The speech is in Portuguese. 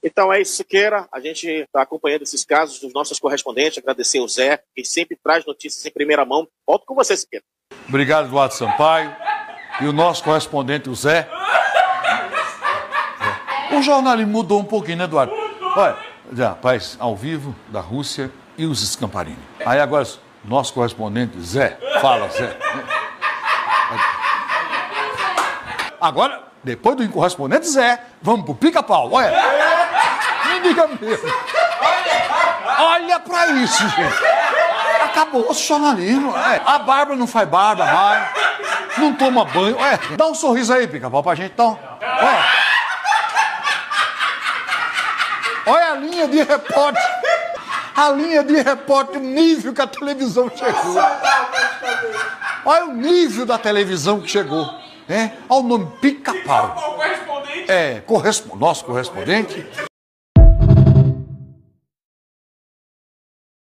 Então é isso, Siqueira. A gente está acompanhando esses casos dos nossos correspondentes. Agradecer o Zé, que sempre traz notícias em primeira mão. Volto com você, Siqueira. Obrigado, Eduardo Sampaio. E o nosso correspondente, o Zé. O jornalismo mudou um pouquinho, né, Eduardo? Olha, rapaz, ao vivo, da Rússia e os Scamparini. Aí agora, nosso correspondente, Zé. Fala, Zé. Agora, depois do correspondente Zé, vamos pro pica-pau. Olha. Me diga mesmo. Olha pra isso, gente. Acabou o jornalismo. A Bárbara não faz barba mais. Não toma banho. Dá um sorriso aí, pica-pau, pra gente, então. Olha a linha de repórter. A linha de repórter, o nível que a televisão chegou. Olha o nível da televisão que chegou. Olha o nome pica-pau. Nosso correspondente